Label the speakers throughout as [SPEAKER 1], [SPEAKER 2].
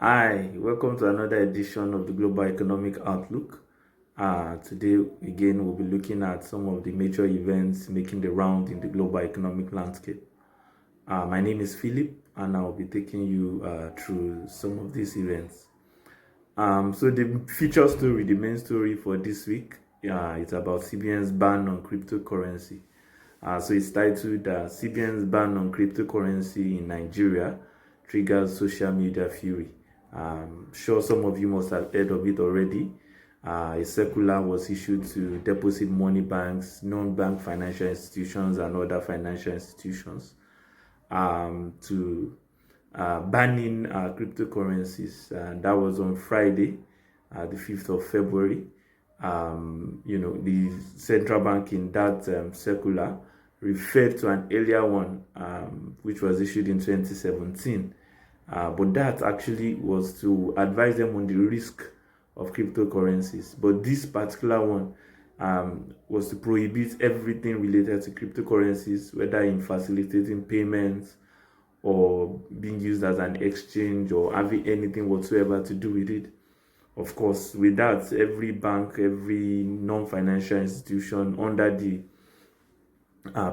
[SPEAKER 1] Hi, welcome to another edition of the Global Economic Outlook. Today, again, we'll be looking at some of the major events making the round in the global economic landscape. My name is Philip, and I'll be taking you through some of these events. So, the feature story, the main story for this week, it's about CBN's ban on cryptocurrency. So it's titled CBN's ban on cryptocurrency in Nigeria triggers social media fury. Sure, some of you must have heard of it already. A circular was issued to deposit money banks, non-bank financial institutions, and other financial institutions to banning cryptocurrencies. That was on Friday, the 5th of February. The central bank in that circular referred to an earlier one, which was issued in 2017. But that actually was to advise them on the risk of cryptocurrencies. But this particular one was to prohibit everything related to cryptocurrencies, whether in facilitating payments or being used as an exchange or having anything whatsoever to do with it. Of course, with that, every bank, every non-financial institution under the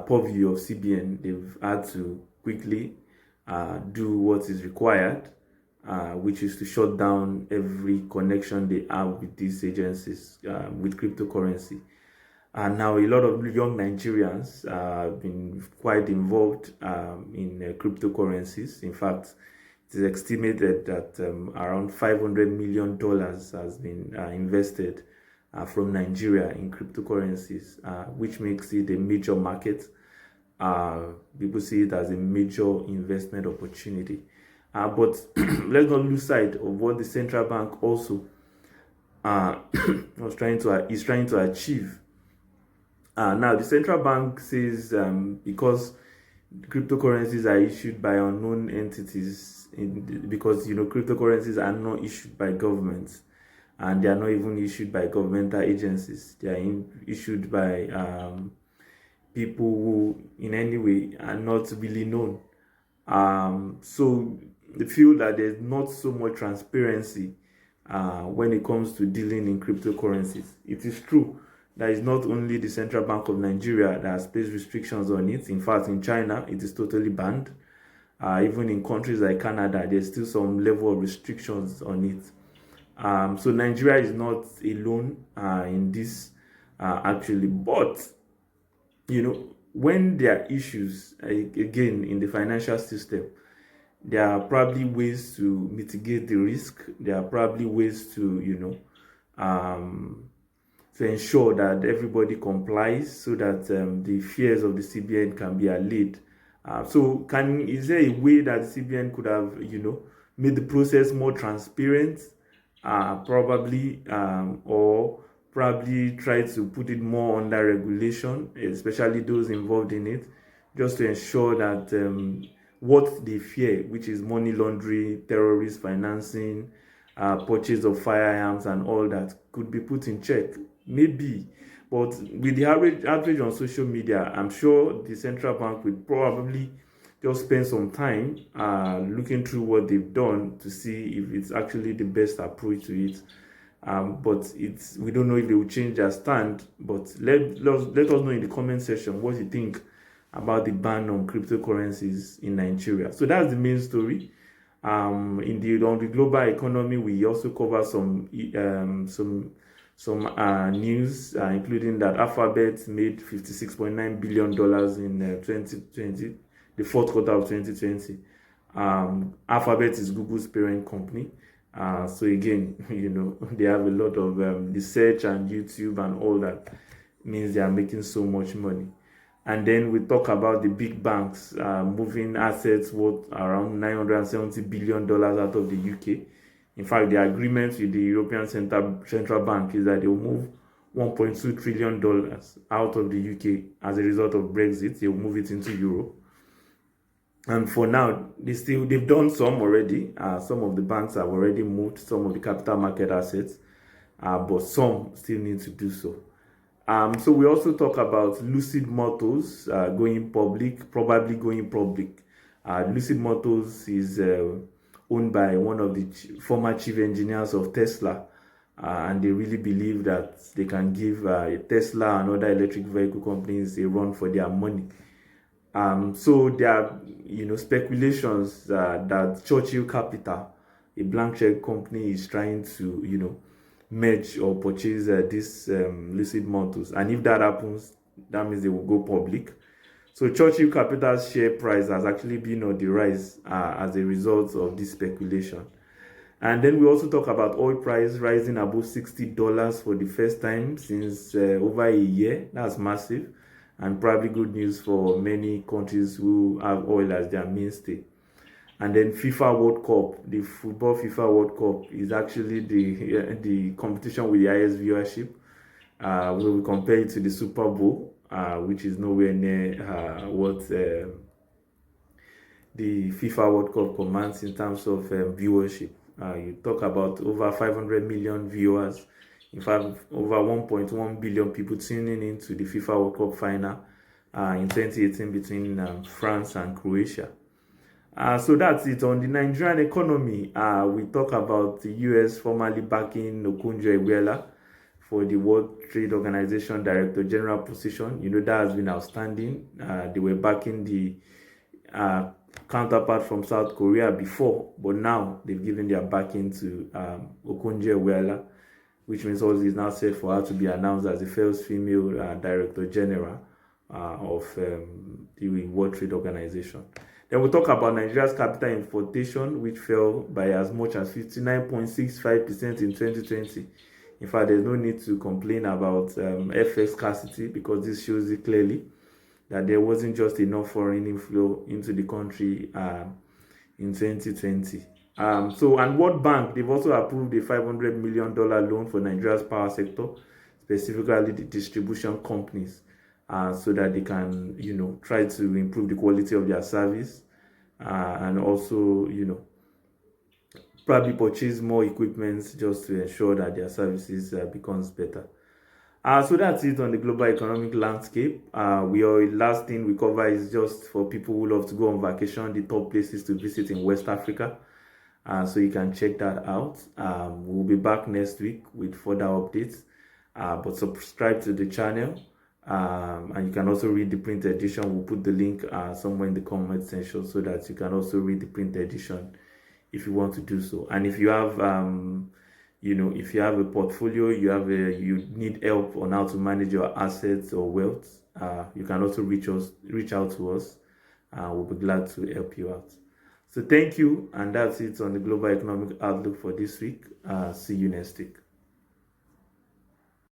[SPEAKER 1] purview of CBN, they've had to quickly do what is required, which is to shut down every connection they have with these agencies with cryptocurrency. And now a lot of young Nigerians have been quite involved in cryptocurrencies. In fact, it is estimated that around $500 million has been invested from Nigeria in cryptocurrencies, which makes it a major market. People see it as a major investment opportunity. But let's not lose sight of what the central bank also is trying to achieve. Now, the central bank says because cryptocurrencies are issued by unknown entities, because cryptocurrencies are not issued by governments, and they are not even issued by governmental agencies. They are issued by people who, in any way, are not really known. So they feel that there's not so much transparency when it comes to dealing in cryptocurrencies. It is true that it's not only the Central Bank of Nigeria that has placed restrictions on it. In fact, in China, it is totally banned. Even in countries like Canada, there's still some level of restrictions on it. So Nigeria is not alone in this, actually. But, when there are issues, again, in the financial system, there are probably ways to mitigate the risk. There are probably ways to, to ensure that everybody complies so that the fears of the CBN can be allayed. So is there a way that the CBN could have, made the process more transparent? Probably, or probably try to put it more under regulation, especially those involved in it, just to ensure that what they fear, which is money laundering, terrorist financing, purchase of firearms and all that, could be put in check. Maybe, but with the outrage on social media, I'm sure the central bank would probably just spend some time looking through what they've done to see if it's actually the best approach to it. But we don't know if they will change their stand. But let us know in the comment section what you think about the ban on cryptocurrencies in Nigeria. So that's the main story. On the global economy, we also cover some news, including that Alphabet made $56.9 billion in 2020, the fourth quarter of 2020. Alphabet is Google's parent company. So again, they have a lot of research and YouTube and all that. Means they are making so much money. And then we talk about the big banks moving assets worth around $970 billion out of the UK. In fact, the agreement with the European Central Bank is that they will move $1.2 trillion out of the UK as a result of Brexit. They will move it into Europe. And for now, they've done some already. Some of the banks have already moved some of the capital market assets, but some still need to do so. So we also talk about Lucid Motors going public, probably going public. Lucid Motors is owned by one of the former chief engineers of Tesla. And they really believe that they can give Tesla and other electric vehicle companies a run for their money. So there are, speculations that Churchill Capital, a blank check company, is trying to, merge or purchase this Lucid Motors. And if that happens, that means they will go public. So Churchill Capital's share price has actually been on the rise as a result of this speculation. And then we also talk about oil price rising above $60 for the first time since over a year. That's massive, and probably good news for many countries who have oil as their mainstay. And then FIFA World Cup, the football FIFA World Cup is actually the competition with the highest viewership. When we compare it to the Super Bowl, which is nowhere near what the FIFA World Cup commands in terms of viewership. You talk about over 500 million viewers, in fact, over 1.1 billion people tuning into the FIFA World Cup final in 2018 between France and Croatia. So that's it. On the Nigerian economy, we talk about the US formally backing Okonjo-Iweala for the World Trade Organization Director General position. That has been outstanding. They were backing the counterpart from South Korea before, but now they've given their backing to Okonjo-Iweala, which means also is now set for her to be announced as the first female Director General of the World Trade Organization. Then we'll talk about Nigeria's capital importation, which fell by as much as 59.65% in 2020. In fact, there's no need to complain about FX scarcity, because this shows it clearly that there wasn't just enough foreign inflow into the country in 2020. And World Bank, they've also approved a $500 million loan for Nigeria's power sector, specifically the distribution companies, so that they can, try to improve the quality of their service and also, probably purchase more equipment just to ensure that their services becomes better. So that's it on the global economic landscape. Last thing we cover is just for people who love to go on vacation, the top places to visit in West Africa. So you can check that out. We'll be back next week with further updates. But subscribe to the channel. And you can also read the print edition. We'll put the link somewhere in the comment section so that you can also read the print edition if you want to do so. And if you have if you have a portfolio, you need help on how to manage your assets or wealth, you can also reach out to us. We'll be glad to help you out. So thank you, and that's it on the global economic outlook for this week. See you next week.